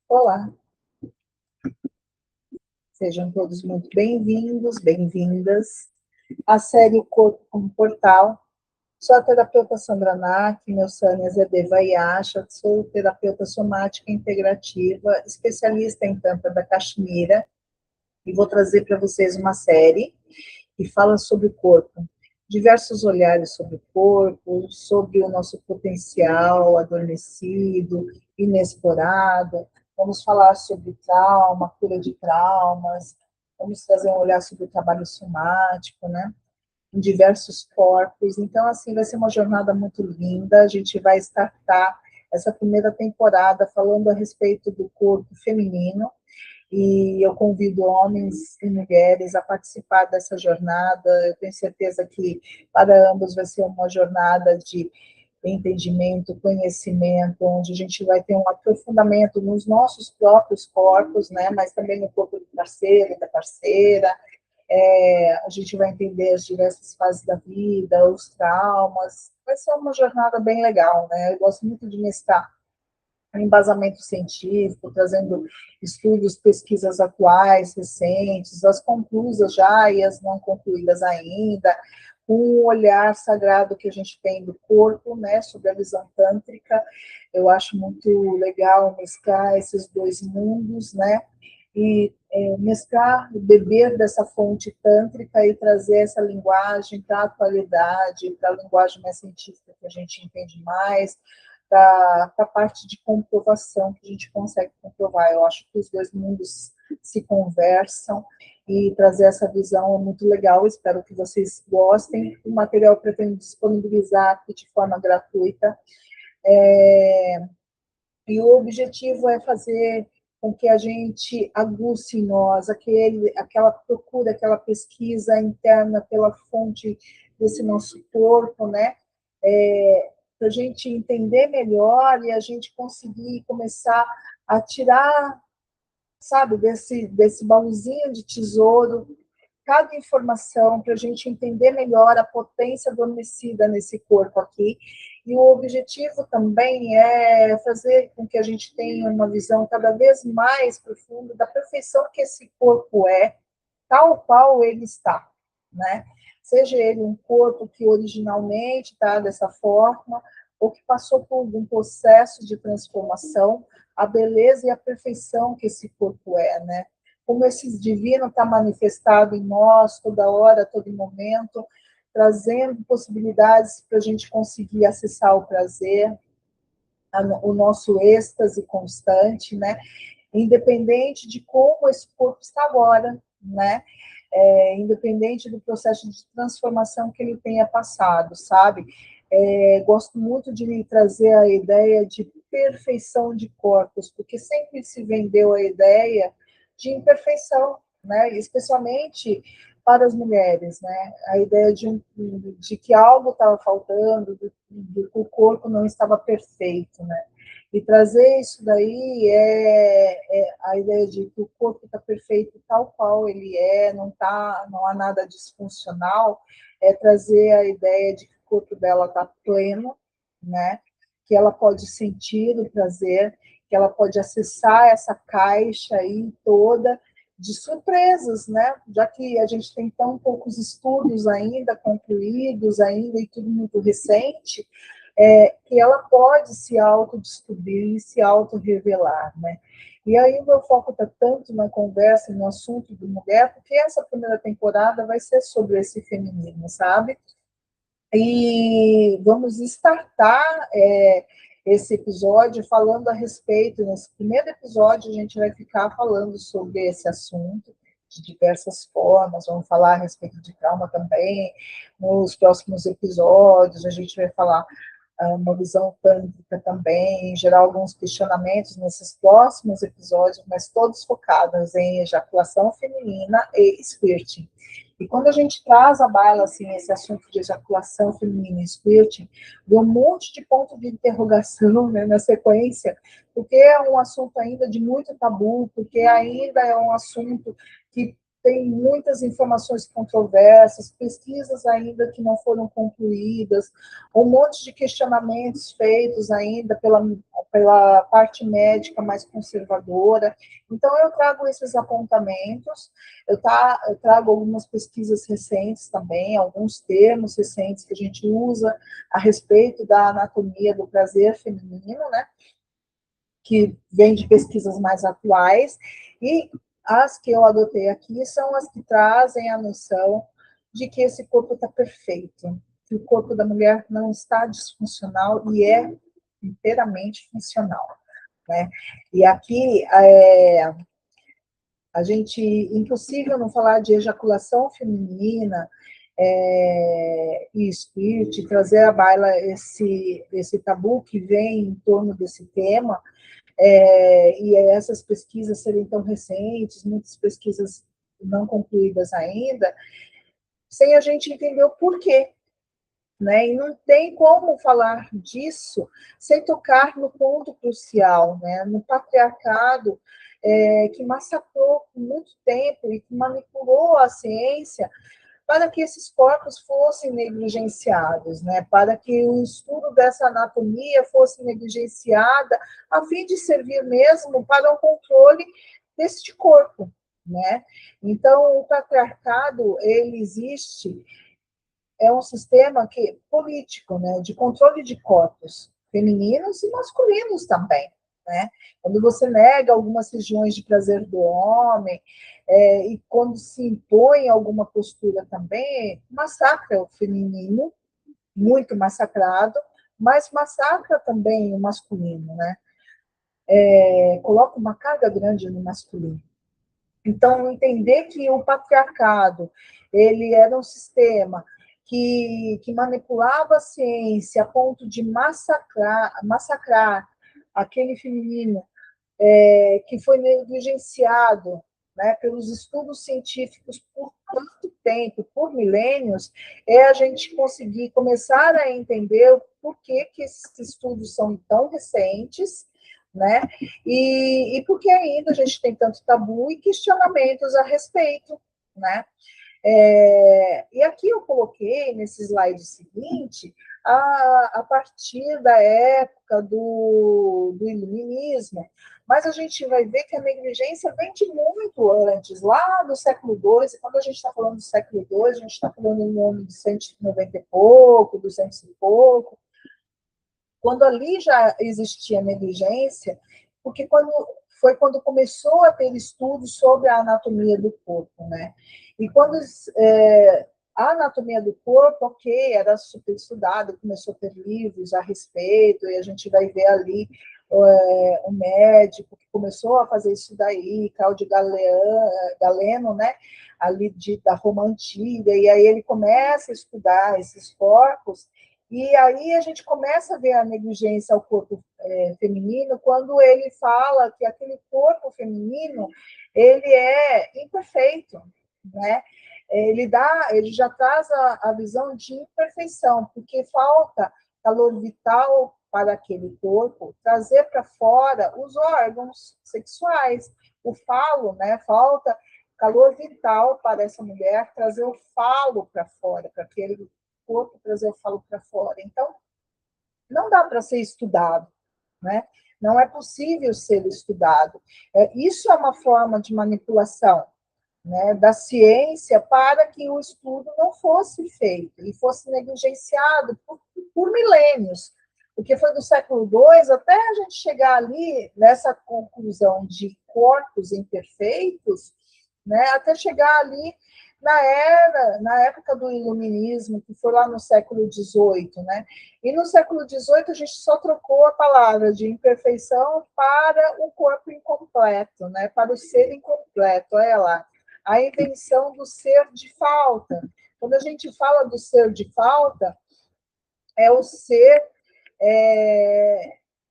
Olá, sejam todos muito bem-vindos, bem-vindas à série O Corpo como Portal. Sou a terapeuta Sandra Nack, meu Sânia Zedeva Yasha, sou terapeuta somática integrativa, especialista em Tantra da Caxemira, e vou trazer para vocês uma série que fala sobre o corpo, diversos olhares sobre o corpo, sobre o nosso potencial adormecido, inexplorado. Vamos falar sobre trauma, cura de traumas, vamos trazer um olhar sobre o trabalho somático, né? Em diversos corpos. Então, assim, vai ser uma jornada muito linda. A gente vai startar essa primeira temporada falando a respeito do corpo feminino, e eu convido homens e mulheres a participar dessa jornada. Eu tenho certeza que para ambos vai ser uma jornada de entendimento, conhecimento, onde a gente vai ter um aprofundamento nos nossos próprios corpos, né, mas também no corpo do parceiro e da parceira. A gente vai entender as diversas fases da vida, os traumas. Vai ser uma jornada bem legal, né? Eu gosto muito de mesclar embasamento científico, trazendo estudos, pesquisas atuais, recentes, as conclusas já e as não concluídas ainda, um olhar sagrado que a gente tem do corpo, né, sobre a visão tântrica. Eu acho muito legal mesclar esses dois mundos, né, e mesclar, beber dessa fonte tântrica e trazer essa linguagem para a atualidade, para a linguagem mais científica que a gente entende mais, para a parte de comprovação que a gente consegue comprovar. Eu acho que os dois mundos se conversam e trazer essa visão é muito legal. Espero que vocês gostem. O material eu pretendo disponibilizar aqui de forma gratuita. E o objetivo é fazer com que a gente aguce em nós aquela procura, aquela pesquisa interna pela fonte desse nosso corpo, né? Para a gente entender melhor e a gente conseguir começar a tirar, sabe, desse baúzinho de tesouro, cada informação para a gente entender melhor a potência adormecida nesse corpo aqui. E o objetivo também é fazer com que a gente tenha uma visão cada vez mais profunda da perfeição que esse corpo é, tal qual ele está, né? Seja ele um corpo que originalmente está dessa forma, ou que passou por um processo de transformação, a beleza e a perfeição que esse corpo é, né? Como esse divino está manifestado em nós toda hora, a todo momento, trazendo possibilidades para a gente conseguir acessar o prazer, o nosso êxtase constante, né? Independente de como esse corpo está agora, né? Independente do processo de transformação que ele tenha passado, sabe? Gosto muito de lhe trazer a ideia de perfeição de corpos, porque sempre se vendeu a ideia de imperfeição, né? Especialmente para as mulheres, né? A ideia de que algo estava faltando, de que o corpo não estava perfeito, né? E trazer isso daí é a ideia de que o corpo está perfeito tal qual ele é, não há nada disfuncional, é trazer a ideia de que o corpo dela está pleno, né? Que ela pode sentir o prazer, que ela pode acessar essa caixa aí toda de surpresas, né? Já que a gente tem tão poucos estudos ainda concluídos, ainda e tudo muito recente, que ela pode se autodescobrir e se autorrevelar, né? E aí o meu foco está tanto na conversa, no assunto de mulher, porque essa primeira temporada vai ser sobre esse feminino, sabe? E vamos startar esse episódio falando a respeito. Nesse primeiro episódio, a gente vai ficar falando sobre esse assunto de diversas formas. Vamos falar a respeito de trauma também. Nos próximos episódios, a gente vai falar uma visão tântrica também, gerar alguns questionamentos nesses próximos episódios, mas todos focados em ejaculação feminina e squirting. E quando a gente traz à baila assim, esse assunto de ejaculação feminina e squirting, vê um monte de ponto de interrogação, né, na sequência, porque é um assunto ainda de muito tabu, porque ainda é um assunto que tem muitas informações controversas, pesquisas ainda que não foram concluídas, um monte de questionamentos feitos ainda pela parte médica mais conservadora. Então, eu trago esses apontamentos, eu trago algumas pesquisas recentes também, alguns termos recentes que a gente usa a respeito da anatomia do prazer feminino, né? Que vem de pesquisas mais atuais, e as que eu adotei aqui são as que trazem a noção de que esse corpo está perfeito, que o corpo da mulher não está disfuncional e é inteiramente funcional, né? E aqui a gente, impossível não falar de ejaculação feminina, e spirit, trazer à baila esse tabu que vem em torno desse tema, e essas pesquisas serem tão recentes, muitas pesquisas não concluídas ainda, sem a gente entender o porquê, né? E não tem como falar disso sem tocar no ponto crucial, né? No patriarcado, que massacrou por muito tempo e que manipulou a ciência para que esses corpos fossem negligenciados, né? Para que o estudo dessa anatomia fosse negligenciada, a fim de servir mesmo para o controle deste corpo, né? Então, o patriarcado, ele existe, é um sistema político, né? De controle de corpos femininos e masculinos também, né? Quando você nega algumas regiões de prazer do homem, e quando se impõe alguma postura também, massacra o feminino, muito massacrado, mas massacra também o masculino, né? Coloca uma carga grande no masculino. Então, entender que o patriarcado, ele era um sistema que manipulava a ciência a ponto de massacrar aquele feminino, que foi negligenciado, né, pelos estudos científicos por tanto tempo, por milênios, é a gente conseguir começar a entender o porquê que esses estudos são tão recentes, né, e por que ainda a gente tem tanto tabu e questionamentos a respeito, né? E aqui eu coloquei, nesse slide seguinte, a partir da época do iluminismo, mas a gente vai ver que a negligência vem de muito antes, lá do século II, e quando a gente está falando do século II, a gente está falando no ano de 190 e pouco, 200 e pouco, quando ali já existia negligência, porque foi quando começou a ter estudos sobre a anatomia do corpo, né? E quando a anatomia do corpo, ok, era super estudada, começou a ter livros a respeito, e a gente vai ver ali um médico que começou a fazer isso daí, Claudio Galeno, né? Ali da Roma Antiga, e aí ele começa a estudar esses corpos, e aí a gente começa a ver a negligência ao corpo feminino quando ele fala que aquele corpo feminino ele é imperfeito, né? Ele já traz a visão de imperfeição, porque falta calor vital para aquele corpo, trazer para fora os órgãos sexuais, o falo, né? Falta calor vital para essa mulher trazer o falo para fora, para aquele corpo trazer o falo para fora. Então, não dá para ser estudado, né? Não é possível ser estudado. Isso é uma forma de manipulação, né, da ciência para que o estudo não fosse feito e fosse negligenciado por milênios, porque foi do século II até a gente chegar ali nessa conclusão de corpos imperfeitos, né, até chegar ali na época do iluminismo, que foi lá no século XVIII, né? E no século XVIII a gente só trocou a palavra de imperfeição para o corpo incompleto, né? Para o ser incompleto, olha lá. A invenção do ser de falta. Quando a gente fala do ser de falta, é o ser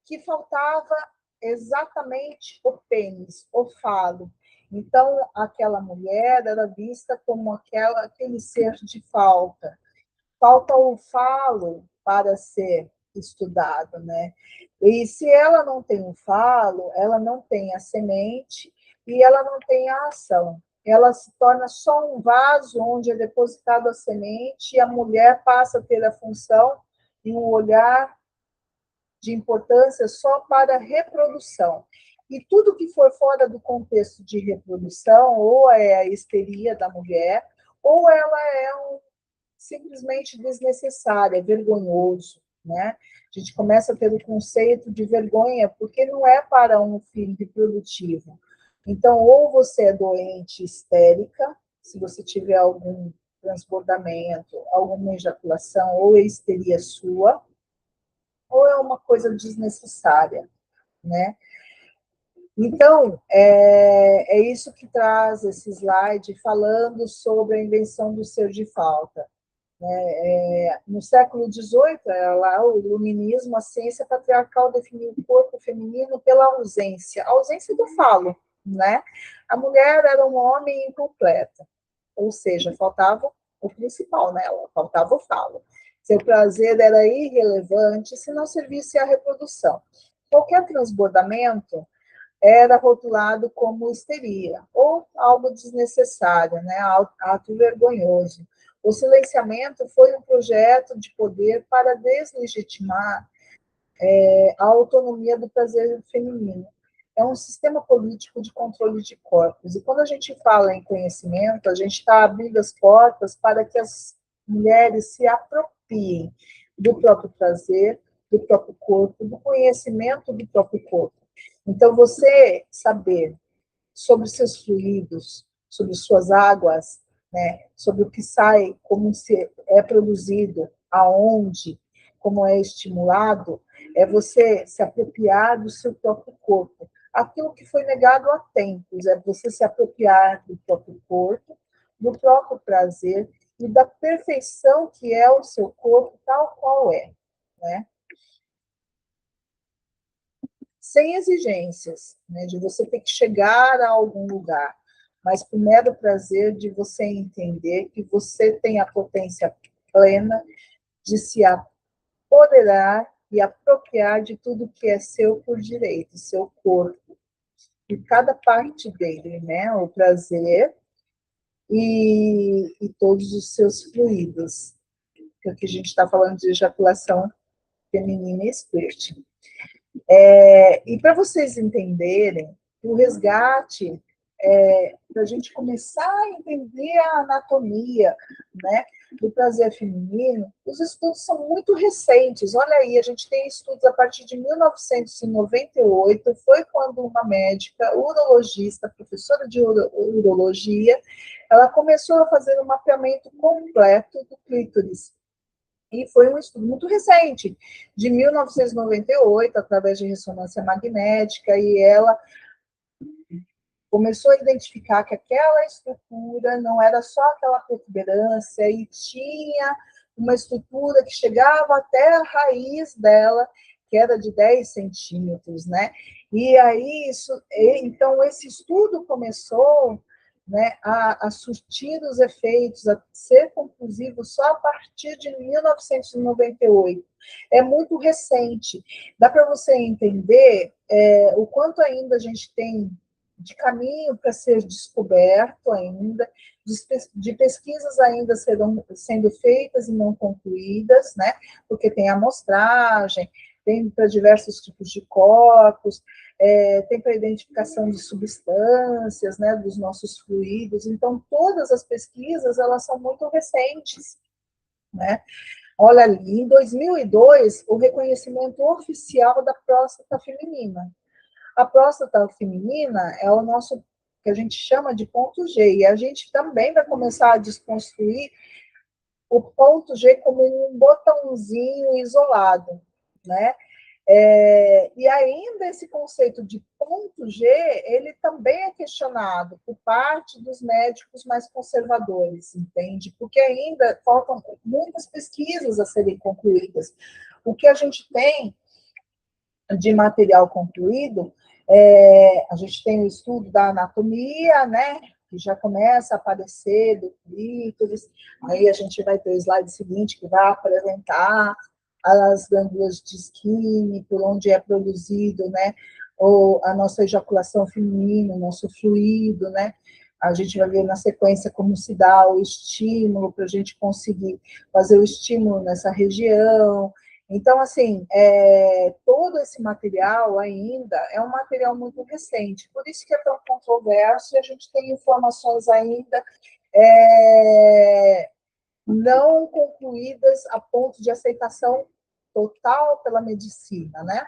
que faltava exatamente o pênis, o falo. Então, aquela mulher era vista como aquele ser de falta. Falta o falo para ser estudado, né? E se ela não tem o falo, ela não tem a semente e ela não tem a ação. ela se torna só um vaso onde é depositado a semente e a mulher passa a ter a função e um olhar de importância só para a reprodução. E tudo que for fora do contexto de reprodução, ou é a histeria da mulher, ou ela é simplesmente desnecessária, é vergonhoso, né? A gente começa a ter o conceito de vergonha, porque não é para um fim reprodutivo. Então, ou você é doente histérica, se você tiver algum transbordamento, alguma ejaculação, ou é histeria sua, ou é uma coisa desnecessária, né? Então, é isso que traz esse slide falando sobre a invenção do ser de falta. No século XVIII, lá, o iluminismo, a ciência patriarcal definiu o corpo feminino pela ausência, a ausência do falo, né? A mulher era um homem incompleto, ou seja, faltava o principal nela, faltava o falo. Seu prazer era irrelevante se não servisse à reprodução. Qualquer transbordamento era rotulado como histeria, ou algo desnecessário, né? Ato vergonhoso. O silenciamento foi um projeto de poder para deslegitimar a autonomia do prazer feminino. É um sistema político de controle de corpos. E quando a gente fala em conhecimento, a gente está abrindo as portas para que as mulheres se apropriem do próprio prazer, do próprio corpo, do conhecimento do próprio corpo. Então, você saber sobre seus fluidos, sobre suas águas, né, sobre o que sai, como se é produzido, aonde, como é estimulado, é você se apropriar do seu próprio corpo. Aquilo que foi negado há tempos, é você se apropriar do próprio corpo, do próprio prazer e da perfeição que é o seu corpo tal qual é, né? Sem exigências, né, de você ter que chegar a algum lugar, mas por mero prazer de você entender que você tem a potência plena de se apoderar e apropriar de tudo que é seu por direito, seu corpo, e cada parte dele, né, o prazer e todos os seus fluidos, porque a gente está falando de ejaculação feminina e squirt. E para vocês entenderem, o resgate, para a gente começar a entender a anatomia, né, do prazer feminino, os estudos são muito recentes. Olha aí, a gente tem estudos a partir de 1998, foi quando uma médica, urologista, professora de urologia, ela começou a fazer um mapeamento completo do clítoris. E foi um estudo muito recente, de 1998, através de ressonância magnética, e ela começou a identificar que aquela estrutura não era só aquela protuberância, e tinha uma estrutura que chegava até a raiz dela, que era de 10 centímetros, né? E aí, então, esse estudo começou, né, a surtir os efeitos, a ser conclusivo só a partir de 1998. É muito recente. Dá para você entender o quanto ainda a gente tem de caminho para ser descoberto ainda, de pesquisas ainda sendo feitas e não concluídas, né? Porque tem amostragem, tem para diversos tipos de corpos, tem para identificação de substâncias, né, dos nossos fluidos. Então, todas as pesquisas, elas são muito recentes, né? Olha ali, em 2002, o reconhecimento oficial da próstata feminina. A próstata feminina é o nosso, que a gente chama de ponto G, e a gente também vai começar a desconstruir o ponto G como um botãozinho isolado, né? E ainda esse conceito de ponto G, ele também é questionado por parte dos médicos mais conservadores, entende? Porque ainda faltam muitas pesquisas a serem concluídas. O que a gente tem de material concluído, a gente tem o estudo da anatomia, né, que já começa a aparecer do clítoris, aí a gente vai ter o slide seguinte, que vai apresentar as glândulas de Skinner, por onde é produzido, né, ou a nossa ejaculação feminina, o nosso fluido, né, A gente vai ver na sequência como se dá o estímulo para a gente conseguir fazer o estímulo nessa região. Então, assim, todo esse material ainda é um material muito recente, por isso que é tão controverso e a gente tem informações ainda não concluídas a ponto de aceitação total pela medicina, né?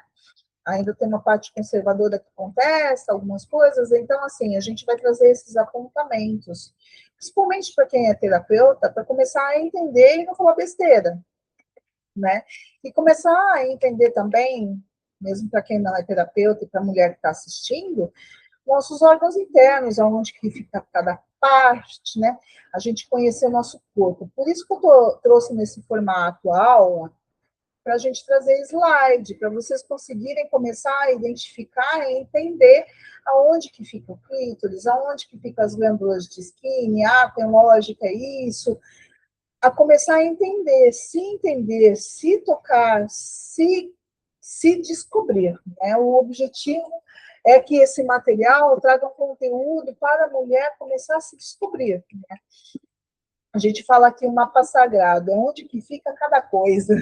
Ainda tem uma parte conservadora que contesta algumas coisas, então, assim, a gente vai trazer esses apontamentos, principalmente para quem é terapeuta, para começar a entender e não falar besteira, né? E começar a entender também, mesmo para quem não é terapeuta e para a mulher que está assistindo, nossos órgãos internos, aonde que fica cada parte, né? A gente conhecer o nosso corpo. Por isso que eu trouxe nesse formato aula, para a gente trazer slide, para vocês conseguirem começar a identificar e entender aonde que fica o clítoris, aonde que fica as glândulas de Skinner, tem lógica isso, a começar a entender, se tocar, se descobrir, né? O objetivo é que esse material traga um conteúdo para a mulher começar a se descobrir, né? A gente fala aqui um mapa sagrado, onde que fica cada coisa,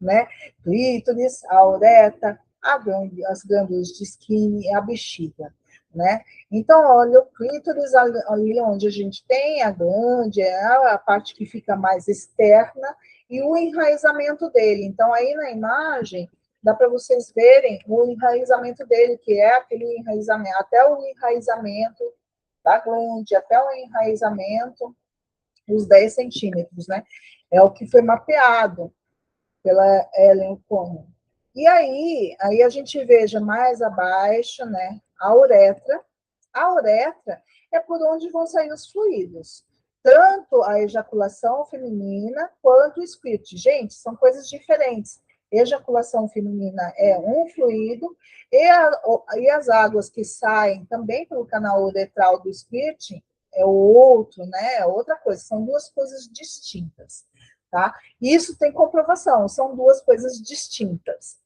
né? Clítoris, a uretra, as glândulas de Skinner e a bexiga, né? Então, olha, o clítoris, ali onde a gente tem a glândula, é a parte que fica mais externa, e o enraizamento dele. Então, aí na imagem, dá para vocês verem o enraizamento dele, que é aquele enraizamento, até o enraizamento da glândula, até o enraizamento os 10 centímetros, né? É o que foi mapeado pela Ellen Kuhlman. E aí a gente veja mais abaixo, né, a uretra. A uretra é por onde vão sair os fluidos, tanto a ejaculação feminina quanto o squirt. Gente, são coisas diferentes. Ejaculação feminina é um fluido e as águas que saem também pelo canal uretral do squirt é outro, né? É outra coisa. São duas coisas distintas, tá? Isso tem comprovação. São duas coisas distintas.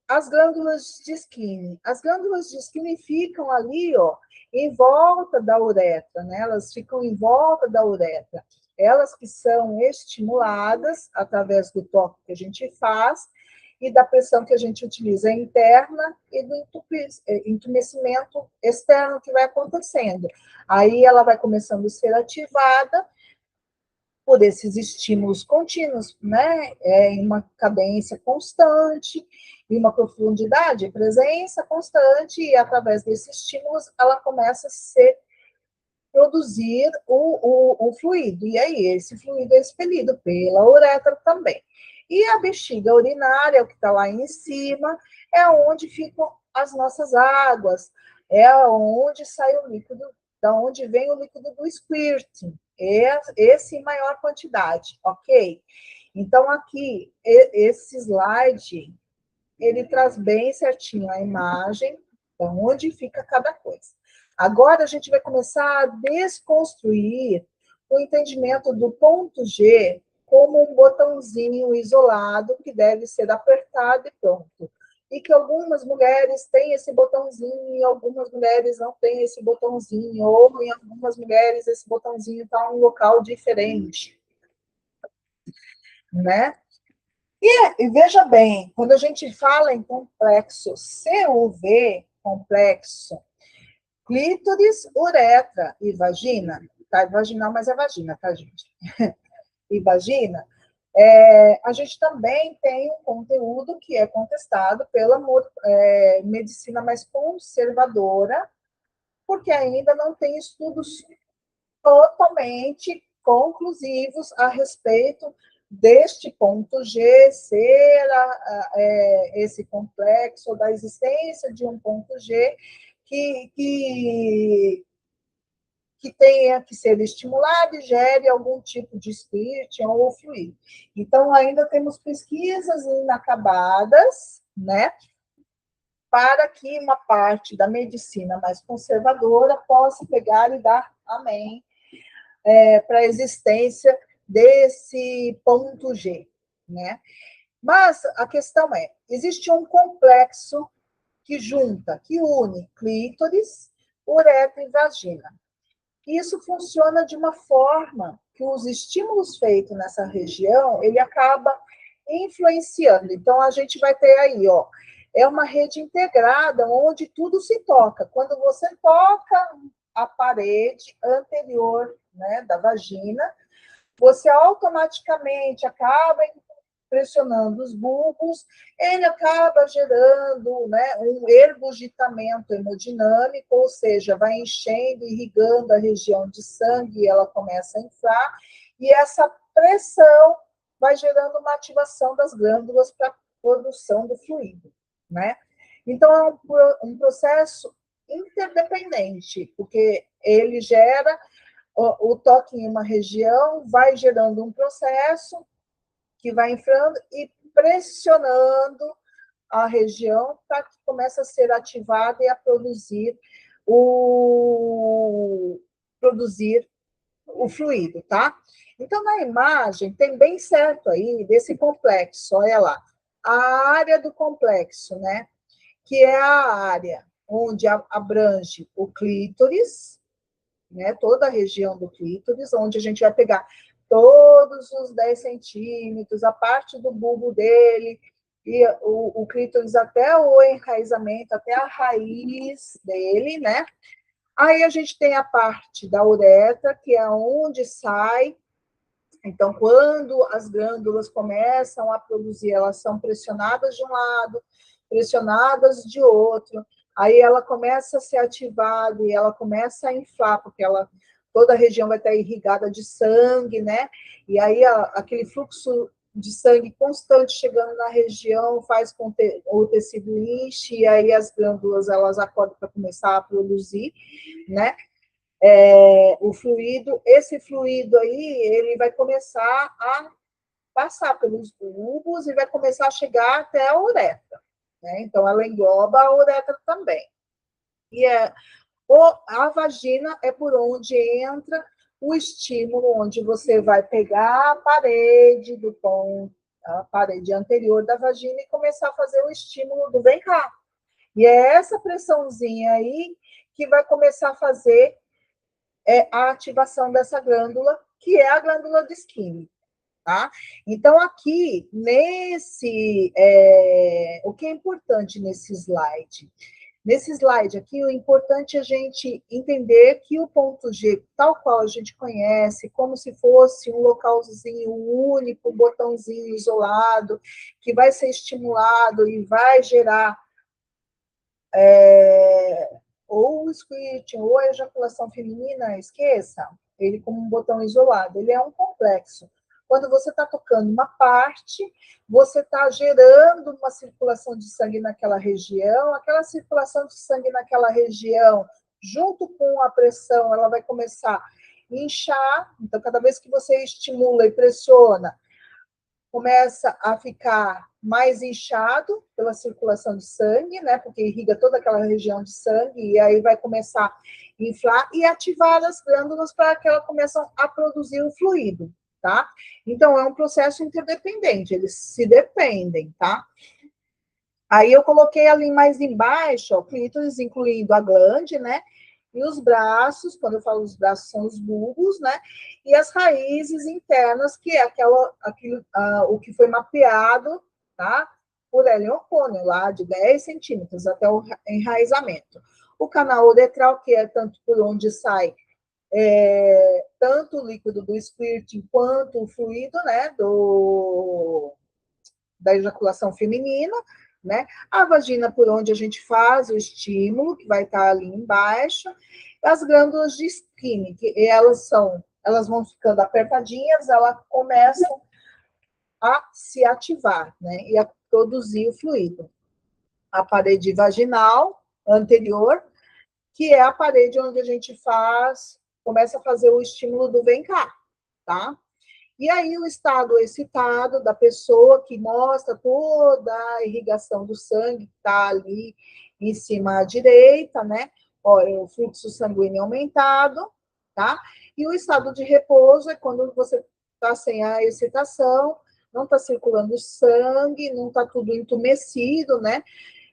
As glândulas de Skinner. As glândulas de Skinner ficam ali, ó, em volta da uretra, né? Elas ficam em volta da uretra. Elas que são estimuladas através do toque que a gente faz e da pressão que a gente utiliza interna e do entumecimento externo que vai acontecendo. Aí ela vai começando a ser ativada por esses estímulos contínuos, né, em uma cadência constante, em uma profundidade, presença constante, e através desses estímulos ela começa a produzir o fluido, e aí esse fluido é expelido pela uretra também. E a bexiga urinária, o que está lá em cima, é onde ficam as nossas águas, é onde sai o líquido, da onde vem o líquido do squirting, esse em maior quantidade, ok? Então, aqui, esse slide, ele traz bem certinho a imagem, de onde fica cada coisa. Agora, a gente vai começar a desconstruir o entendimento do ponto G como um botãozinho isolado que deve ser apertado e pronto. E que algumas mulheres têm esse botãozinho e algumas mulheres não têm esse botãozinho, ou em algumas mulheres esse botãozinho está em um local diferente, né? E veja bem, quando a gente fala em complexo CUV, complexo clítoris, uretra e vagina, tá? Vaginal, mas é vagina, tá, gente? E vagina, a gente também tem um conteúdo que é contestado pela medicina mais conservadora, porque ainda não tem estudos totalmente conclusivos a respeito deste ponto G ser esse complexo, da existência de um ponto G que tenha que ser estimulado e gere algum tipo de squirt ou fluido. Então, ainda temos pesquisas inacabadas, né, para que uma parte da medicina mais conservadora possa pegar e dar amém para a existência desse ponto G, né? Mas a questão é, existe um complexo que junta, que une clítoris, uretra e vagina. Isso funciona de uma forma que os estímulos feitos nessa região, ele acaba influenciando. Então, a gente vai ter aí, ó, é uma rede integrada onde tudo se toca. Quando você toca a parede anterior, né, da vagina, você automaticamente acaba pressionando os bulbos, ele acaba gerando, né, um ergogitamento hemodinâmico, ou seja, vai enchendo, irrigando a região de sangue, e ela começa a inflar, e essa pressão vai gerando uma ativação das glândulas para a produção do fluido, né? Então, é um processo interdependente, porque ele gera o toque em uma região, vai gerando um processo que vai inflando e pressionando a região para que comece a ser ativada e a produzir o fluido, tá? Então, na imagem, tem bem certo aí desse complexo, olha lá. A área do complexo, né? Que é a área onde abrange o clítoris, né? Toda a região do clítoris, onde a gente vai pegar todos os 10 centímetros, a parte do bulbo dele, e o clítoris até o enraizamento, até a raiz dele, né? Aí a gente tem a parte da uretra, que é onde sai. Então, quando as glândulas começam a produzir, elas são pressionadas de um lado, pressionadas de outro, aí ela começa a ser ativada e ela começa a inflar, porque toda a região vai estar irrigada de sangue, né? E aí aquele fluxo de sangue constante chegando na região faz com que o tecido inche, e aí as glândulas elas acordam para começar a produzir, né? O fluido, esse fluido aí, ele vai começar a passar pelos bulbos e vai começar a chegar até a uretra, né? Então, ela engloba a uretra também. E a vagina é por onde entra o estímulo, onde você vai pegar a parede do ponto, a parede anterior da vagina e começar a fazer o estímulo do vem cá. E é essa pressãozinha aí que vai começar a fazer a ativação dessa glândula, que é a glândula de Skinner, tá? Então, aqui, o que é importante nesse slide? Nesse slide aqui, o importante é a gente entender que o ponto G, tal qual a gente conhece, como se fosse um localzinho único, um botãozinho isolado, que vai ser estimulado e vai gerar ou o squirting, ou a ejaculação feminina, esqueça, ele como um botão isolado, ele é um complexo. Quando você está tocando uma parte, você está gerando uma circulação de sangue naquela região, aquela circulação de sangue naquela região, junto com a pressão, ela vai começar a inchar, então cada vez que você estimula e pressiona, começa a ficar mais inchado pela circulação de sangue, né? Porque irriga toda aquela região de sangue, e aí vai começar a inflar e ativar as glândulas para que elas começem a produzir o fluido, tá? Então, é um processo interdependente, eles se dependem, tá? Aí eu coloquei ali mais embaixo, ó, clítoris, incluindo a glande, né? E os braços, quando eu falo os braços, são os bulbos, né? E as raízes internas, que é o que foi mapeado, tá? Por Ellen O'Connell, lá de 10 centímetros até o enraizamento. O canal uretral, que é tanto por onde sai tanto o líquido do squirting quanto o fluido, né? Da ejaculação feminina, né? A vagina, por onde a gente faz o estímulo, que vai estar ali embaixo. As glândulas de Skinner, que elas vão ficando apertadinhas, elas começam a se ativar, né? E a produzir o fluido. A parede vaginal anterior, que é a parede onde a gente começa a fazer o estímulo do vem cá, tá? E aí o estado excitado da pessoa, que mostra toda a irrigação do sangue, que está ali em cima à direita, né? Olha, o fluxo sanguíneo aumentado, tá? E o estado de repouso é quando você está sem a excitação, não está circulando sangue, não está tudo entumecido, né?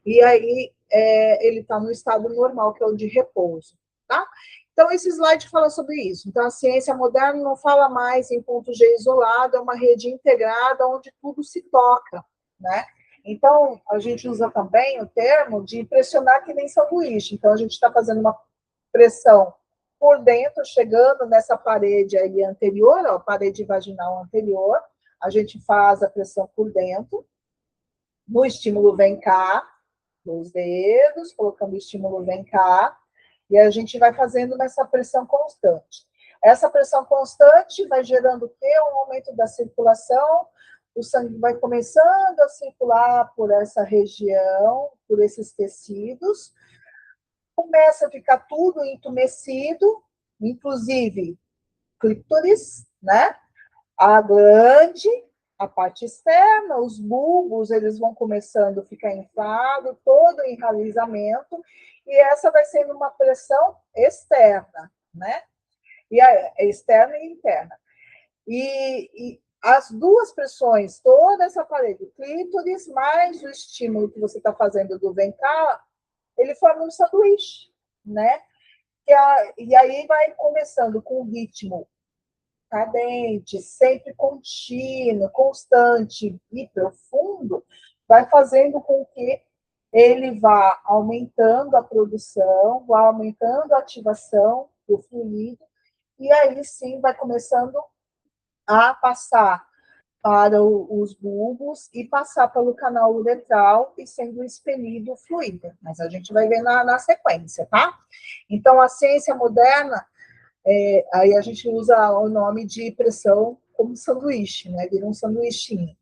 E aí ele está no estado normal, que é o de repouso. tá? Então, esse slide fala sobre isso. Então, a ciência moderna não fala mais em ponto G isolado, é uma rede integrada onde tudo se toca, né? Então, a gente usa também o termo de pressionar que nem sanduíche. Então, a gente está fazendo uma pressão por dentro, chegando nessa parede aí anterior, ó, parede vaginal anterior, a gente faz a pressão por dentro, no estímulo vem cá, os dedos, colocando o estímulo vem cá, e a gente vai fazendo nessa pressão constante. Essa pressão constante vai gerando o quê? Um aumento da circulação, o sangue vai começando a circular por essa região, por esses tecidos, começa a ficar tudo entumecido, inclusive clítoris, né? A glande, a parte externa, os bulbos, eles vão começando a ficar inflados, todo o enraizamento, e essa vai sendo uma pressão externa, né? E externa e interna. E as duas pressões, toda essa parede, o clítoris, mais o estímulo que você está fazendo do vem cá, ele forma um sanduíche, né? E aí vai começando com um ritmo cadente, sempre contínuo, constante e profundo, vai fazendo com que ele vá aumentando a produção, vá aumentando a ativação do fluido, e aí sim vai começando a passar para os bulbos e passar pelo canal uretral e sendo expelido o fluido. Mas a gente vai ver na sequência, tá? Então, a ciência moderna, aí a gente usa o nome de pressão como sanduíche, né? Vira um sanduichinho.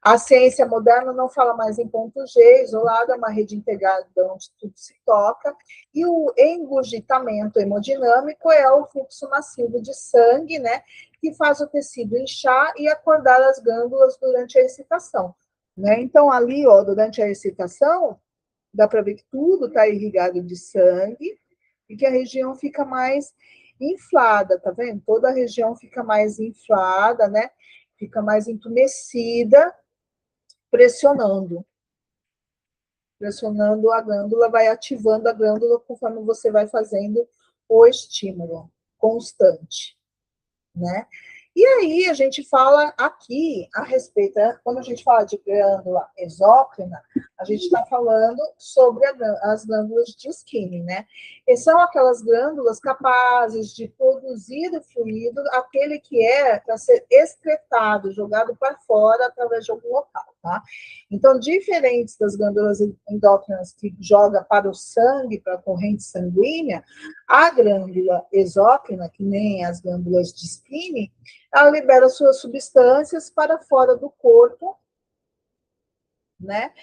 A ciência moderna não fala mais em ponto G, isolado, é uma rede integrada onde tudo se toca, e o engurgitamento hemodinâmico é o fluxo massivo de sangue, né, que faz o tecido inchar e acordar as glândulas durante a excitação, né? Então, ali, ó, durante a excitação, dá para ver que tudo está irrigado de sangue e que a região fica mais inflada, tá vendo? Toda a região fica mais inflada, né? Fica mais entumecida, pressionando. Pressionando a glândula, vai ativando a glândula conforme você vai fazendo o estímulo constante, né? E aí a gente fala aqui a respeito, quando a gente fala de glândula exócrina, a gente está falando sobre as glândulas de Skinner, né? E são aquelas glândulas capazes de produzir o fluido, aquele que é para ser excretado, jogado para fora através de algum local, tá? Então, diferentes das glândulas endócrinas que joga para o sangue, para a corrente sanguínea, a glândula exócrina, que nem as glândulas de Skinner, ela libera suas substâncias para fora do corpo, né?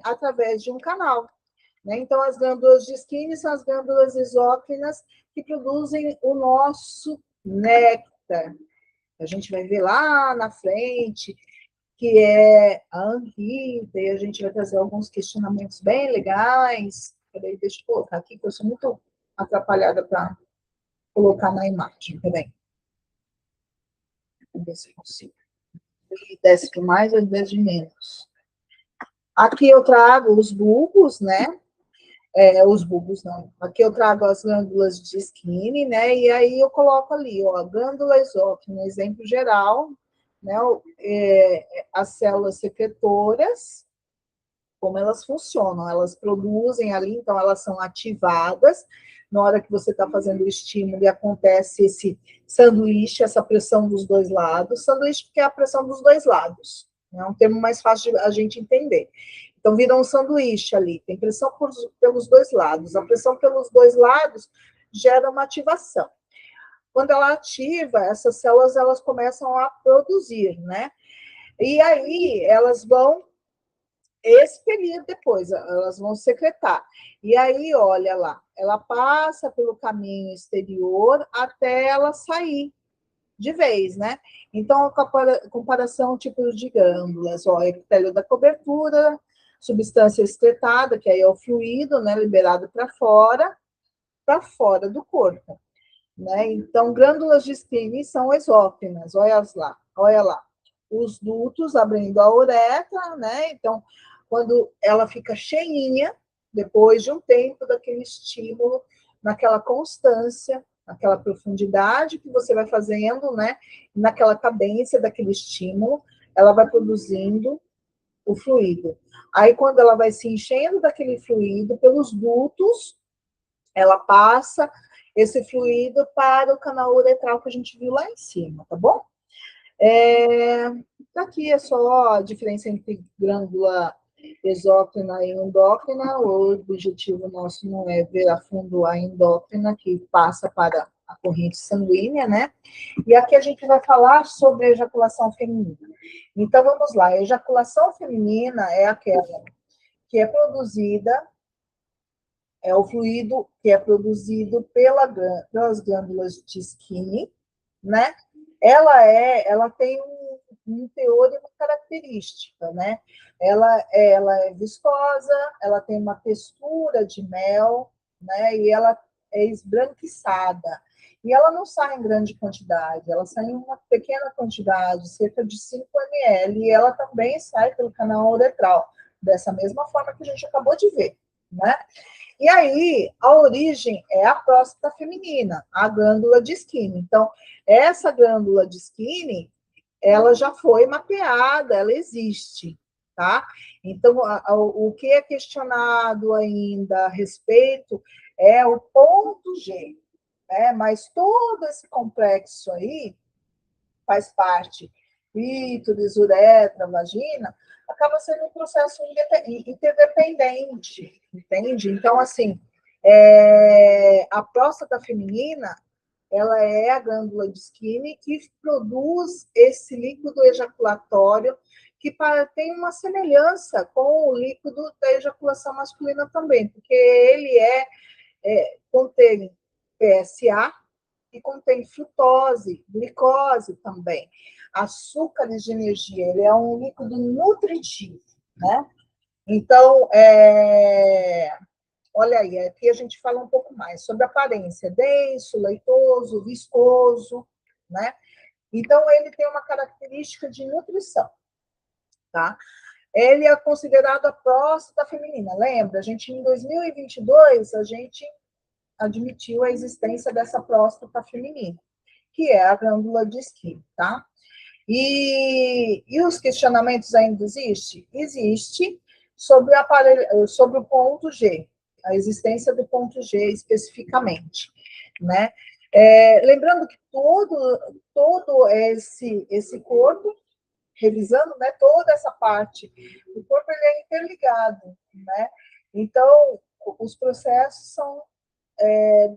Através de um canal, né? Então, as glândulas de Skinner são as glândulas exócrinas que produzem o nosso néctar. A gente vai ver lá na frente, que é a anhida, e a gente vai trazer alguns questionamentos bem legais. Peraí, deixa eu colocar aqui, que eu sou muito atrapalhada para colocar na imagem. Peraí. Vamos ver se eu consigo. Desce de mais ou desce de menos. Aqui eu trago os bulbos, né? Os bulbos não. Aqui eu trago as glândulas de Skinner, né? E aí eu coloco ali, ó, a glândula exócrina, exemplo geral, né? As células secretoras, como elas funcionam. Elas produzem ali, então elas são ativadas. Na hora que você está fazendo o estímulo e acontece esse sanduíche, essa pressão dos dois lados. Sanduíche porque é a pressão dos dois lados. É um termo mais fácil de a gente entender. Então, vira um sanduíche ali. Tem pressão pelos dois lados. A pressão pelos dois lados gera uma ativação. Quando ela ativa, essas células elas começam a produzir, né? E aí elas vão expelir depois, elas vão secretar. E aí, olha lá, ela passa pelo caminho exterior até ela sair de vez, né? Então, a comparação tipo de glândulas, ó, epitélio da cobertura, substância excretada, que aí é o fluido, né, liberado para fora do corpo, né? Então, glândulas de Skinner são exócrinas, olha lá. Os dutos abrindo a uretra, né? Então, quando ela fica cheinha, depois de um tempo daquele estímulo, naquela constância, naquela profundidade que você vai fazendo, né? Naquela cadência daquele estímulo, ela vai produzindo o fluido. Aí, quando ela vai se enchendo daquele fluido pelos dutos, ela passa esse fluido para o canal uretral que a gente viu lá em cima, tá bom? Aqui é só a diferença entre glândula exócrina e endócrina. O objetivo nosso não é ver a fundo a endócrina, que passa para a corrente sanguínea, né? E aqui a gente vai falar sobre a ejaculação feminina. Então, vamos lá. A ejaculação feminina é aquela que é produzida, é o fluido que é produzido pelas glândulas de Skinny, né? Ela tem um teor e uma característica, né? Ela é viscosa, ela tem uma textura de mel, né? E ela é esbranquiçada. E ela não sai em grande quantidade, ela sai em uma pequena quantidade, cerca de 5 ml, e ela também sai pelo canal uretral, dessa mesma forma que a gente acabou de ver, né? E aí, a origem é a próstata feminina, a glândula de Skinny. Então, essa glândula de Skinny, ela já foi mapeada, ela existe, tá? Então, o que é questionado ainda a respeito é o ponto G, né? Mas todo esse complexo aí faz parte, clítoris, uretra, vagina, acaba sendo um processo interdependente, entende? Então, assim, a próstata feminina, ela é a glândula de Skinny que produz esse líquido ejaculatório que tem uma semelhança com o líquido da ejaculação masculina também, porque ele contém PSA, e contém frutose, glicose também. Açúcares de energia, ele é um líquido nutritivo, né? Então, olha aí, aqui a gente fala um pouco mais sobre aparência, denso, leitoso, viscoso, né? Então, ele tem uma característica de nutrição, tá? Ele é considerado a próstata feminina, lembra? A gente, em 2022, a gente admitiu a existência dessa próstata feminina, que é a glândula de Skinny, tá? E os questionamentos ainda existem? Existe sobre o ponto G, a existência do ponto G especificamente, né? Lembrando que todo esse corpo, revisando, né, toda essa parte, o corpo ele é interligado, né? Então, os processos são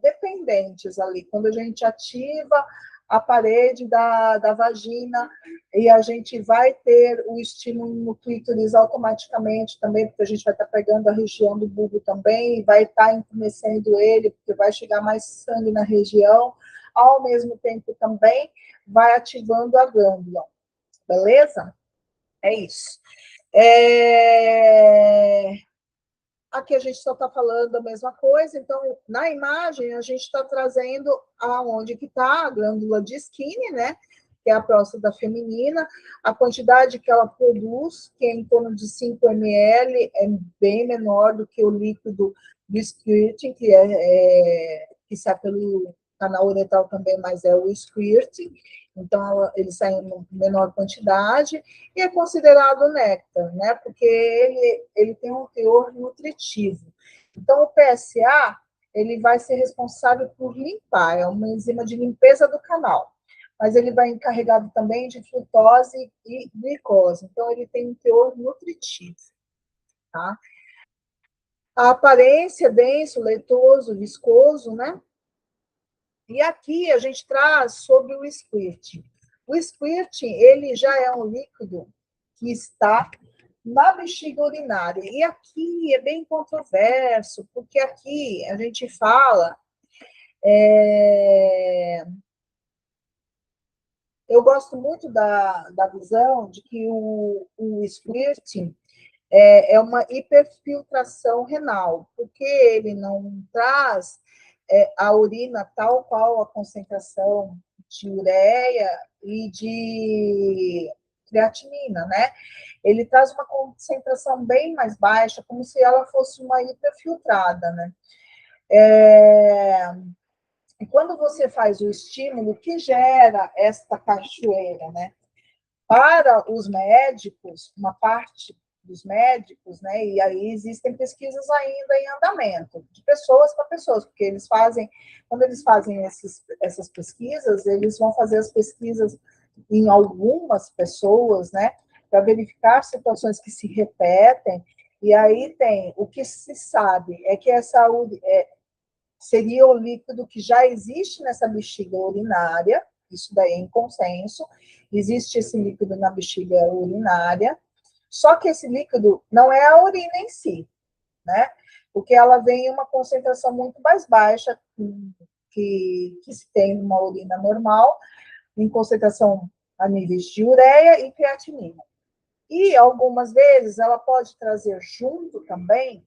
dependentes ali. Quando a gente ativa a parede da vagina e a gente vai ter o estímulo no clítoris automaticamente também, porque a gente vai estar pegando a região do bulbo também, e vai estar entumecendo ele, porque vai chegar mais sangue na região, ao mesmo tempo também vai ativando a glândula, beleza? É isso. Aqui a gente só está falando a mesma coisa, então, na imagem, a gente está trazendo aonde que está a glândula de Skinny, né? Que é a próstata feminina, a quantidade que ela produz, que é em torno de 5 ml, é bem menor do que o líquido do squirting, que sai pelo canal uretral também, mas é o squirting, então ele sai em menor quantidade, e é considerado néctar, né? Porque ele tem um teor nutritivo. Então, o PSA, ele vai ser responsável por limpar, é uma enzima de limpeza do canal, mas ele vai encarregado também de frutose e glicose, então ele tem um teor nutritivo, tá? A aparência, denso, leitoso, viscoso, né? E aqui a gente traz sobre o squirting. O squirting, ele já é um líquido que está na bexiga urinária. E aqui é bem controverso, porque aqui a gente fala. Eu gosto muito da visão de que o squirting é uma hiperfiltração renal, porque ele não traz a urina tal qual a concentração de ureia e creatinina, né? Ele traz uma concentração bem mais baixa, como se ela fosse uma hiperfiltrada, né? E quando você faz o estímulo que gera esta cachoeira, né? Para os médicos, uma parte dos médicos, né? E aí existem pesquisas ainda em andamento, de pessoas para pessoas, porque eles fazem, quando eles fazem essas pesquisas, eles vão fazer as pesquisas em algumas pessoas, né? Para verificar situações que se repetem. E aí tem o que se sabe é que essa seria o líquido que já existe nessa bexiga urinária, isso daí é em consenso, existe esse líquido na bexiga urinária, só que esse líquido não é a urina em si, né? Porque ela vem em uma concentração muito mais baixa que se tem numa urina normal, em concentração a níveis de ureia e creatinina. E algumas vezes ela pode trazer junto também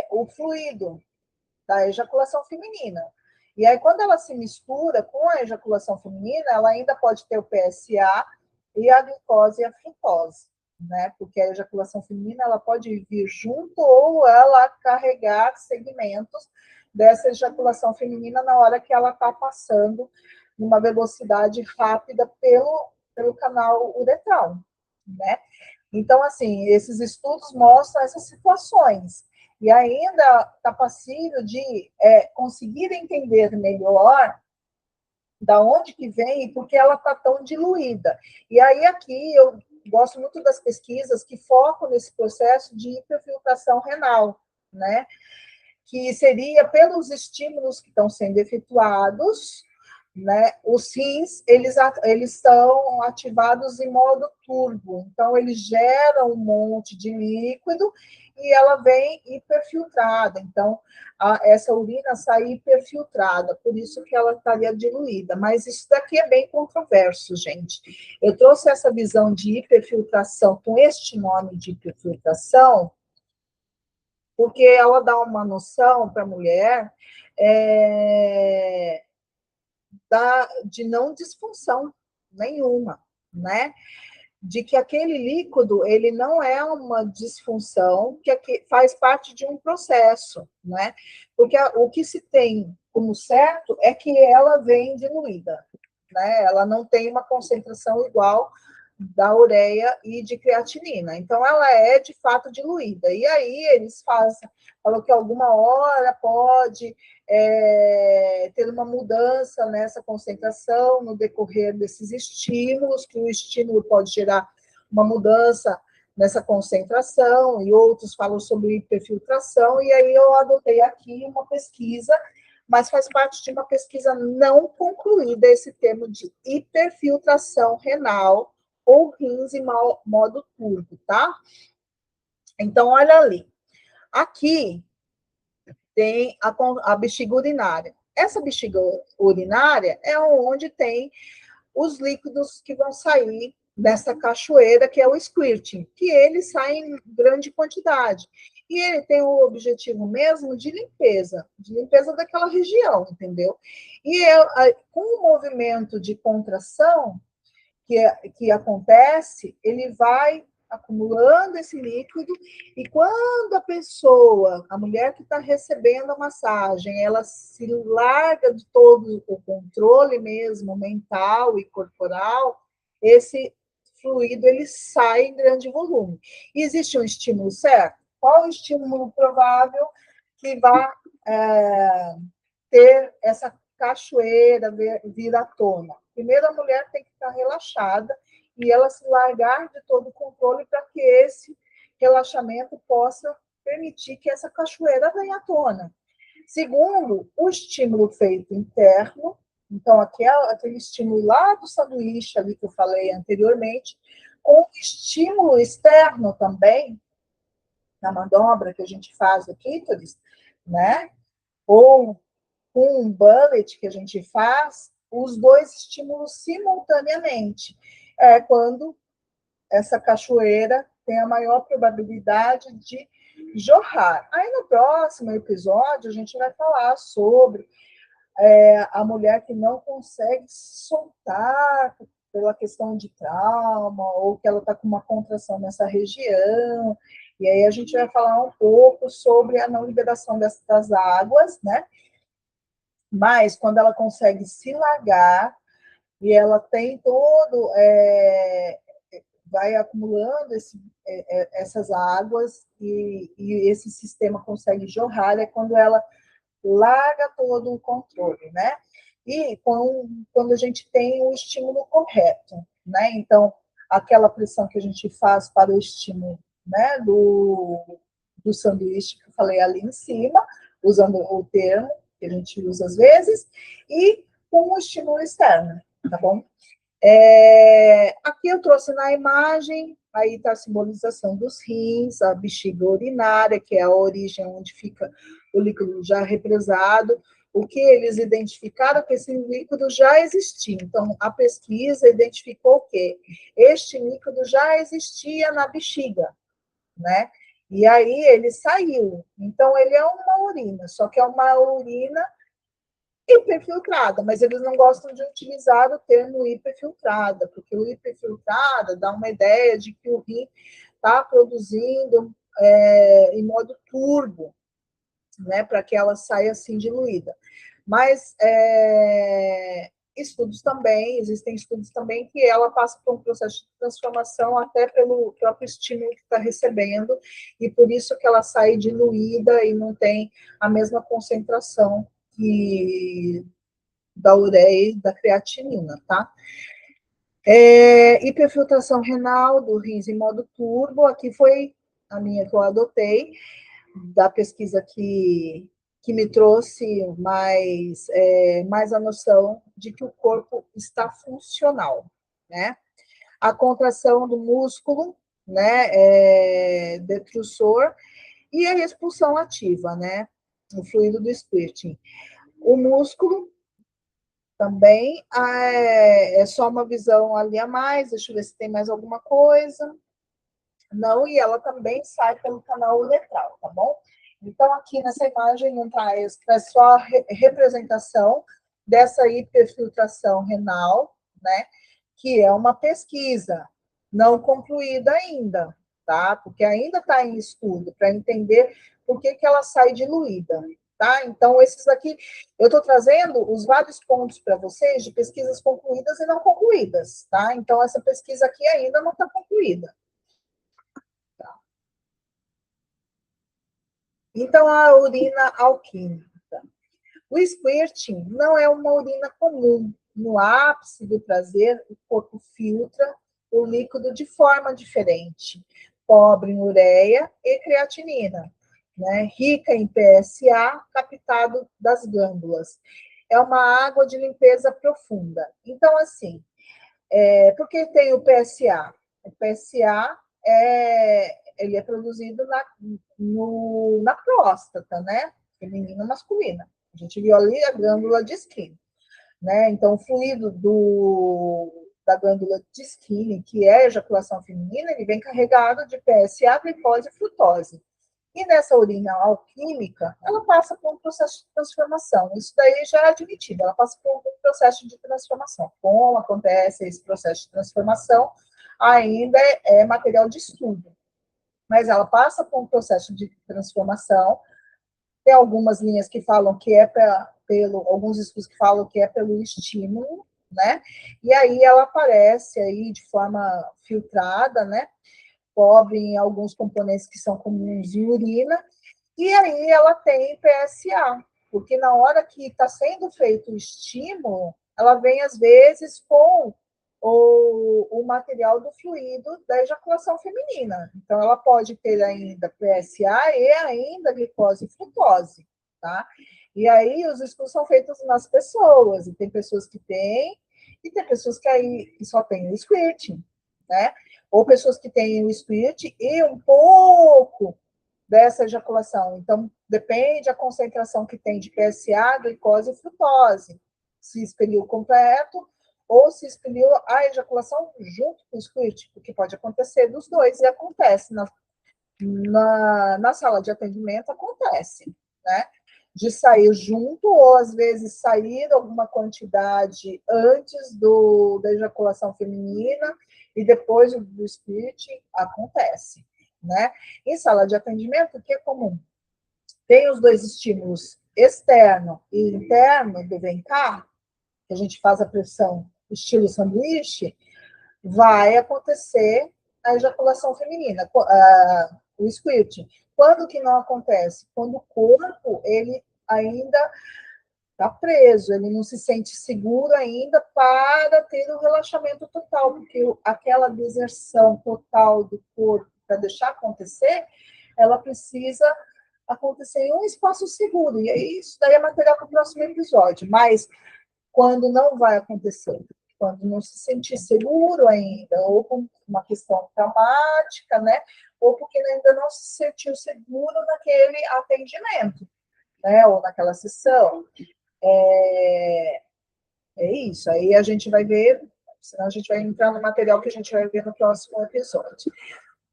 o fluido da ejaculação feminina. E aí, quando ela se mistura com a ejaculação feminina, ela ainda pode ter o PSA e a glicose e a frutose, né? Porque a ejaculação feminina ela pode vir junto ou ela carregar segmentos dessa ejaculação feminina na hora que ela está passando numa velocidade rápida pelo canal uretral, né? Então, assim, esses estudos mostram essas situações. E ainda está passível de conseguir entender melhor da onde que vem e por que ela está tão diluída. E aí aqui eu gosto muito das pesquisas que focam nesse processo de hiperfiltração renal, né? Que seria pelos estímulos que estão sendo efetuados, né? Os rins, eles são ativados em modo turbo, então eles geram um monte de líquido e ela vem hiperfiltrada, então essa urina sai hiperfiltrada, por isso que ela estaria diluída, mas isso daqui é bem controverso, gente. Eu trouxe essa visão de hiperfiltração com este nome de hiperfiltração, porque ela dá uma noção para a mulher de não disfunção nenhuma, né? De que aquele líquido ele não é uma disfunção, que faz parte de um processo, né? Porque o que se tem como certo é que ela vem diluída, né? Ela não tem uma concentração igual da ureia e de creatinina. Então, ela é, de fato, diluída. E aí, eles falam que alguma hora pode ter uma mudança nessa concentração no decorrer desses estímulos, que o estímulo pode gerar uma mudança nessa concentração, e outros falam sobre hiperfiltração, e aí eu adotei aqui uma pesquisa, mas faz parte de uma pesquisa não concluída, esse termo de hiperfiltração renal, ou rins em modo turbo, tá? Então, olha ali. Aqui tem a bexiga urinária. Essa bexiga urinária é onde tem os líquidos que vão sair dessa cachoeira, que é o squirting, que ele sai em grande quantidade. E ele tem o objetivo mesmo de limpeza daquela região, entendeu? E com o movimento de contração, que acontece, ele vai acumulando esse líquido, e quando a pessoa, a mulher que está recebendo a massagem, ela se larga de todo o controle mesmo, mental e corporal, esse fluido ele sai em grande volume. E existe um estímulo certo? Qual o estímulo provável que vai ter essa cachoeira vir à tona? Primeiro, a mulher tem que estar relaxada e ela se largar de todo o controle para que esse relaxamento possa permitir que essa cachoeira venha à tona. Segundo, o estímulo feito interno, então aquele estímulo lá do sanduíche ali que eu falei anteriormente, com o estímulo externo também, na manobra que a gente faz do clítoris, né? Ou com um bullet que a gente faz, os dois estímulos simultaneamente. É quando essa cachoeira tem a maior probabilidade de jorrar. Aí no próximo episódio a gente vai falar sobre a mulher que não consegue soltar pela questão de trauma, ou que ela está com uma contração nessa região. E aí a gente vai falar um pouco sobre a não liberação das águas, né? Mas quando ela consegue se largar e ela tem todo, vai acumulando essas águas e esse sistema consegue jorrar, é quando ela larga todo o controle, né? E quando a gente tem o estímulo correto, né? Então, aquela pressão que a gente faz para o estímulo, né, do sanduíche que eu falei ali em cima, usando o termo que a gente usa às vezes, e com o estímulo externo, tá bom? Aqui eu trouxe na imagem, aí está a simbolização dos rins, a bexiga urinária, que é a origem onde fica o líquido já represado. O que eles identificaram é que esse líquido já existia. Então, a pesquisa identificou que este líquido já existia na bexiga, né? E aí ele saiu. Então, ele é uma urina, só que é uma urina hiperfiltrada, mas eles não gostam de utilizar o termo hiperfiltrada, porque o hiperfiltrada dá uma ideia de que o rim está produzindo em modo turbo, né, para que ela saia assim diluída. Mas existem estudos também que ela passa por um processo de transformação até pelo próprio estímulo que está recebendo, e por isso que ela sai diluída e não tem a mesma concentração que da ureia e da creatinina, tá? Hiperfiltração renal do rins em modo turbo, aqui foi a minha que eu adotei, da pesquisa que me trouxe mais a noção de que o corpo está funcional, né? A contração do músculo, né, detrusor, e a expulsão ativa, né, o fluido do squirting. O músculo também é só uma visão ali a mais, deixa eu ver se tem mais alguma coisa. Não, e ela também sai pelo canal uretral, tá bom? Então, aqui nessa imagem não traz só a representação dessa hiperfiltração renal, né? Que é uma pesquisa não concluída ainda, tá? Porque ainda está em estudo para entender por que ela sai diluída, tá? Então, esses aqui, eu estou trazendo os vários pontos para vocês de pesquisas concluídas e não concluídas, tá? Então, essa pesquisa aqui ainda não está concluída. Então, a urina alquímica. O squirting não é uma urina comum. No ápice do prazer, o corpo filtra o líquido de forma diferente, pobre em ureia e creatinina, né? Rica em PSA, captado das glândulas. É uma água de limpeza profunda. Então, assim, por que tem o PSA? O PSA ele é produzido na próstata, né? Feminina masculina. A gente viu ali a glândula de Skinner, né? Então, o fluido da glândula de Skinner, que é a ejaculação feminina, ele vem carregado de PSA, glicose e frutose. E nessa urina alquímica, ela passa por um processo de transformação. Isso daí já é admitido, ela passa por um processo de transformação. Como acontece esse processo de transformação, ainda é material de estudo. Mas ela passa por um processo de transformação. Tem algumas linhas que falam que é alguns estudos que falam que é pelo estímulo, né? E aí ela aparece aí de forma filtrada, né? Pobre em alguns componentes que são comuns em urina, e aí ela tem PSA, porque na hora que está sendo feito o estímulo, ela vem às vezes com o material do fluido da ejaculação feminina. Então, ela pode ter ainda PSA e ainda glicose e frutose, tá? E aí, os estudos são feitos nas pessoas, e tem pessoas que têm, e tem pessoas que só têm o squirting, né? Ou pessoas que têm o squirt e um pouco dessa ejaculação. Então, depende da concentração que tem de PSA, glicose e frutose. Se expeliu completo ou se expeliu a ejaculação junto com o squirt, porque pode acontecer dos dois, e acontece na sala de atendimento, acontece, né? de sair junto, ou às vezes sair alguma quantidade antes da ejaculação feminina, e depois do split acontece, né? Em sala de atendimento, o que é comum? Tem os dois estímulos, externo e interno, do vem cá, que a gente faz a pressão estilo sanduíche, vai acontecer a ejaculação feminina, o squirting. Quando que não acontece? Quando o corpo, ele ainda está preso, ele não se sente seguro ainda para ter o relaxamento total, porque aquela deserção total do corpo para deixar acontecer, ela precisa acontecer em um espaço seguro. E aí, isso daí é material para o próximo episódio. Mas quando não vai acontecer, quando não se sentir seguro ainda, ou com uma questão traumática, né? Ou porque ainda não se sentiu seguro naquele atendimento, né? Ou naquela sessão. É isso. Aí a gente vai ver, senão a gente vai entrar no material que a gente vai ver no próximo episódio,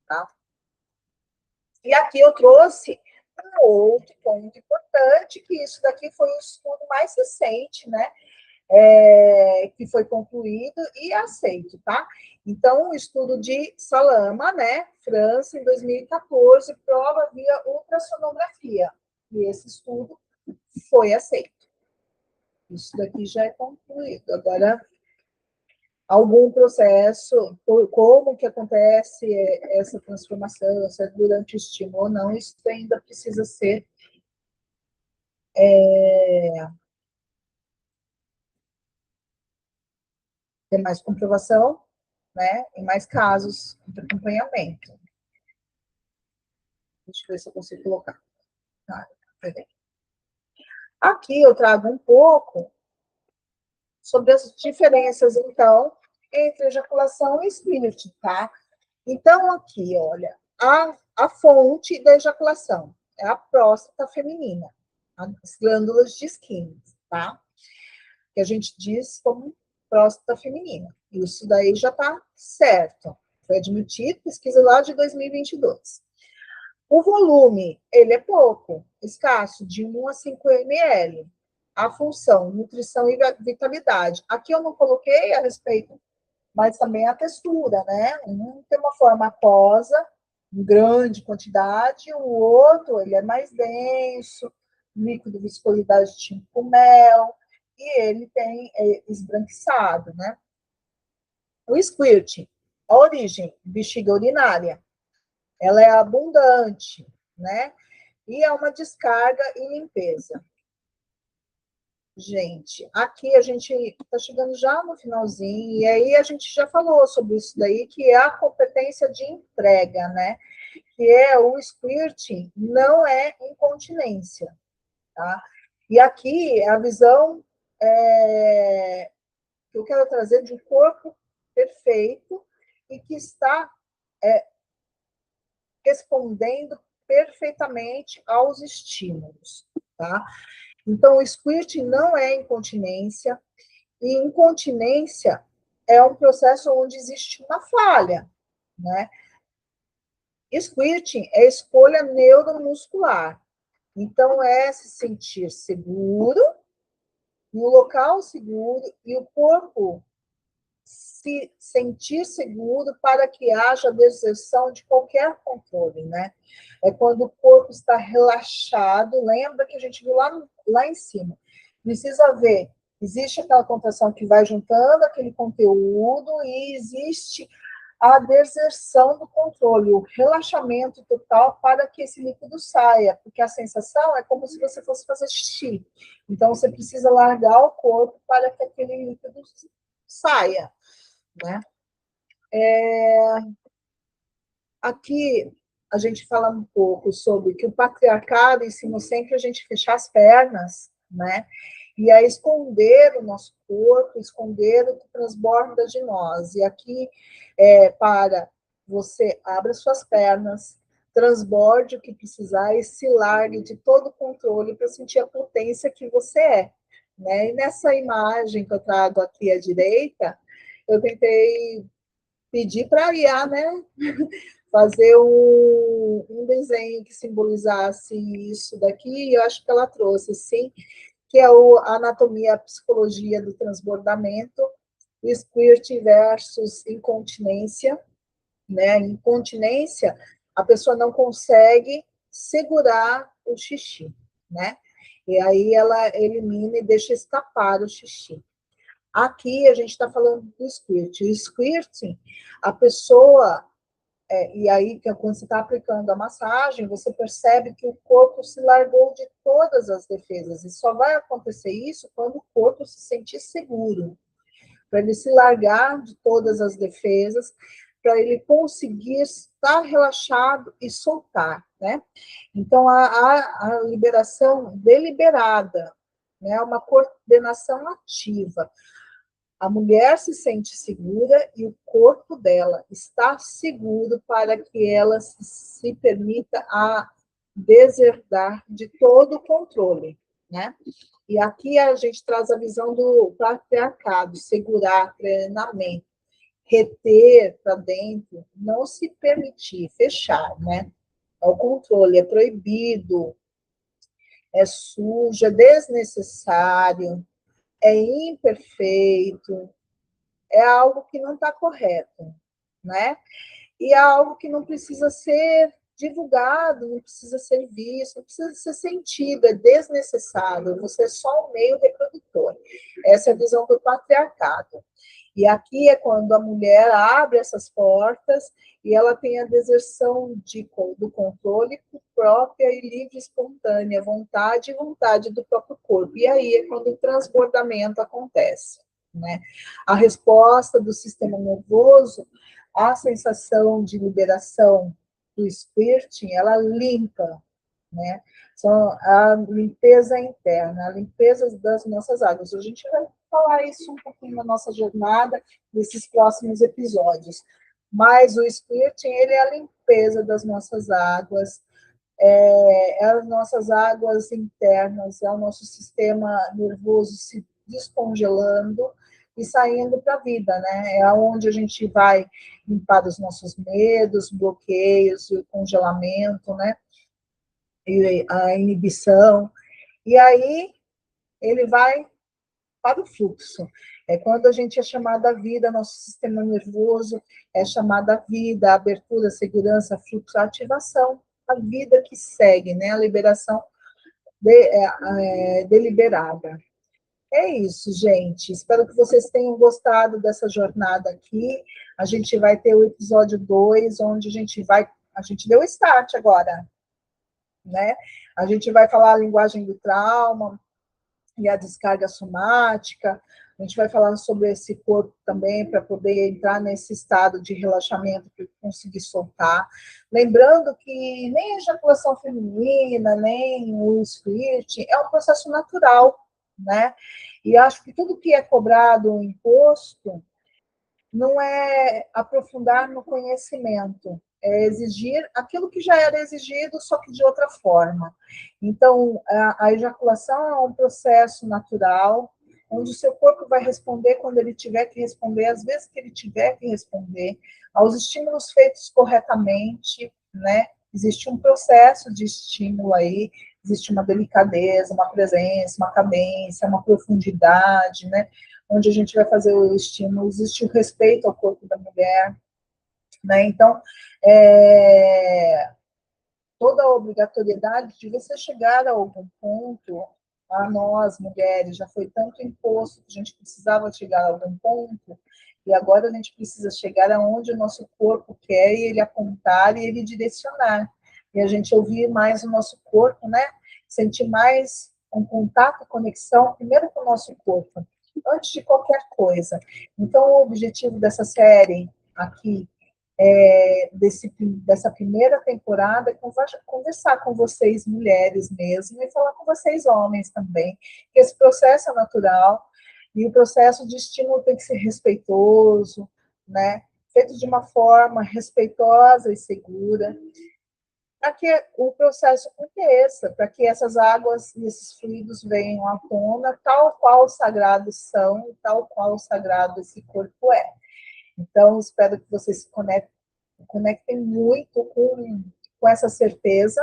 tá? E aqui eu trouxe um outro ponto importante, que isso daqui foi um estudo mais recente, né? Que foi concluído e aceito, tá? Então, o estudo de Salama, né, França, em 2014, prova via ultrassonografia. E esse estudo foi aceito. Isso daqui já é concluído. Agora, algum processo, como que acontece essa transformação, se é durante o estímulo ou não, isso ainda precisa ser ter mais comprovação, né, em mais casos de acompanhamento. Deixa eu ver se eu consigo colocar. Tá, peraí. Aqui eu trago um pouco sobre as diferenças, então, entre ejaculação e split, tá? Então, aqui, olha, a fonte da ejaculação é a próstata feminina, as glândulas de Skinner, tá? Que a gente diz como próstata feminina. Isso daí já tá certo. Foi admitido, pesquisa lá de 2022. O volume, ele é pouco, escasso, de 1 a 5 ml. A função, nutrição e vitalidade. Aqui eu não coloquei a respeito, mas também a textura, né? Um tem uma forma aquosa, em grande quantidade, o outro, ele é mais denso, líquido, viscosidade tipo mel, e ele tem esbranquiçado, né? O squirt, a origem, bexiga urinária, ela é abundante, né? E é uma descarga e limpeza. Gente, aqui a gente está chegando já no finalzinho, e aí a gente já falou sobre isso daí, que é a competência de entrega, né? Que é o squirting, não é incontinência, tá? E aqui a visão que eu quero trazer de um corpo perfeito e que está respondendo perfeitamente aos estímulos, tá? Então, o squirting não é incontinência, e incontinência é um processo onde existe uma falha, né? Squirting é escolha neuromuscular. Então, é se sentir seguro, no local seguro, e o corpo se sentir seguro para que haja deserção de qualquer controle, né? É quando o corpo está relaxado, lembra que a gente viu lá em cima. Precisa ver, existe aquela contração que vai juntando aquele conteúdo e existe a deserção do controle, o relaxamento total para que esse líquido saia, porque a sensação é como se você fosse fazer xixi. Então, você precisa largar o corpo para que aquele líquido saia, né? Aqui a gente fala um pouco sobre que o patriarcado ensina sempre a gente fechar as pernas, né? E a esconder o nosso corpo, esconder o que transborda de nós. E aqui para você abra suas pernas, transborde o que precisar e se largue de todo o controle para sentir a potência que você é, né? E nessa imagem que eu trago aqui à direita, eu tentei pedir para a IA, né, fazer um desenho que simbolizasse isso daqui, e eu acho que ela trouxe, sim, que é a anatomia, a psicologia do transbordamento, squirt versus incontinência, né? Incontinência, a pessoa não consegue segurar o xixi, né? E aí ela elimina e deixa escapar o xixi. Aqui a gente está falando do squirt. O squirting, a pessoa, e aí quando você está aplicando a massagem, você percebe que o corpo se largou de todas as defesas. E só vai acontecer isso quando o corpo se sentir seguro, para ele se largar de todas as defesas, para ele conseguir estar relaxado e soltar, né? Então, a liberação deliberada, né? Uma coordenação ativa. A mulher se sente segura e o corpo dela está seguro para que ela se permita a deserdar de todo o controle, né? E aqui a gente traz a visão do patriarcado, segurar, treinamento, reter para dentro, não se permitir, fechar, né? É o controle, é proibido, é sujo, é desnecessário, é imperfeito, é algo que não está correto, né? E é algo que não precisa ser divulgado, não precisa ser visto, não precisa ser sentido, é desnecessário, você é só um meio reprodutor. Essa é a visão do patriarcado. E aqui é quando a mulher abre essas portas e ela tem a deserção do controle própria e livre, espontânea, vontade e vontade do próprio corpo. E aí é quando o transbordamento acontece, né? A resposta do sistema nervoso, a sensação de liberação do squirting, ela limpa, né? São a limpeza interna, a limpeza das nossas águas. A gente vai falar isso um pouquinho na nossa jornada, nesses próximos episódios. Mas o squirting, ele é a limpeza das nossas águas, é as nossas águas internas, é o nosso sistema nervoso se descongelando e saindo para a vida, né? É onde a gente vai limpar os nossos medos, bloqueios, o congelamento, né? E a inibição. E aí ele vai para o fluxo. É quando a gente é chamada à vida, nosso sistema nervoso é chamado à vida, a abertura, a segurança, fluxo, a ativação, a vida que segue, né? A liberação deliberada. É isso, gente. Espero que vocês tenham gostado dessa jornada aqui. A gente vai ter o episódio 2, onde a gente deu start agora, né? A gente vai falar a linguagem do trauma e a descarga somática. A gente vai falar sobre esse corpo também, para poder entrar nesse estado de relaxamento, para conseguir soltar. Lembrando que nem a ejaculação feminina, nem o squirt, é um processo natural, né? E acho que tudo que é cobrado ou imposto não é aprofundar no conhecimento, é exigir aquilo que já era exigido, só que de outra forma. Então, a ejaculação é um processo natural, onde o seu corpo vai responder quando ele tiver que responder, às vezes que ele tiver que responder, aos estímulos feitos corretamente, né? Existe um processo de estímulo aí, existe uma delicadeza, uma presença, uma cadência, uma profundidade, né? Onde a gente vai fazer o estímulo, existe o respeito ao corpo da mulher, né? Então, toda a obrigatoriedade de você chegar a algum ponto, a nós, mulheres, já foi tanto imposto que a gente precisava chegar a algum ponto, e agora a gente precisa chegar aonde o nosso corpo quer, e ele apontar e ele direcionar. E a gente ouvir mais o nosso corpo, né? Sentir mais um contato, conexão, primeiro com o nosso corpo, antes de qualquer coisa. Então, o objetivo dessa série aqui, dessa primeira temporada, é conversar com vocês, mulheres mesmo, e falar com vocês, homens também, que esse processo é natural, e o processo de estímulo tem que ser respeitoso, né? Feito de uma forma respeitosa e segura, para que o processo aconteça, para que essas águas e esses fluidos venham à tona, tal qual os sagrados são, tal qual o sagrado esse corpo é. Então, espero que vocês se conectem muito com essa certeza,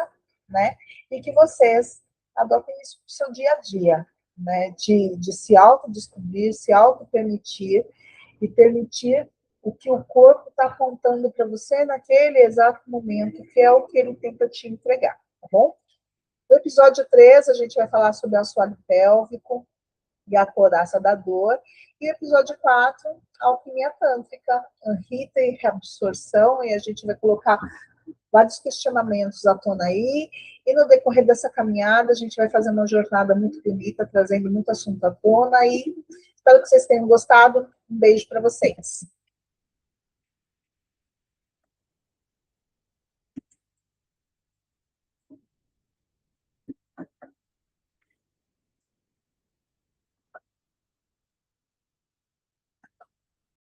né? E que vocês adotem isso no seu dia a dia, né? De se autodescobrir, se auto-permitir e permitir o que o corpo está apontando para você naquele exato momento, que é o que ele tenta te entregar, tá bom? No episódio 3, a gente vai falar sobre o assoalho pélvico e a couraça da dor. E episódio 4, alquimia tântrica, rita e reabsorção, e a gente vai colocar vários questionamentos à tona aí, e no decorrer dessa caminhada a gente vai fazer uma jornada muito bonita, trazendo muito assunto à tona, e espero que vocês tenham gostado. Um beijo para vocês.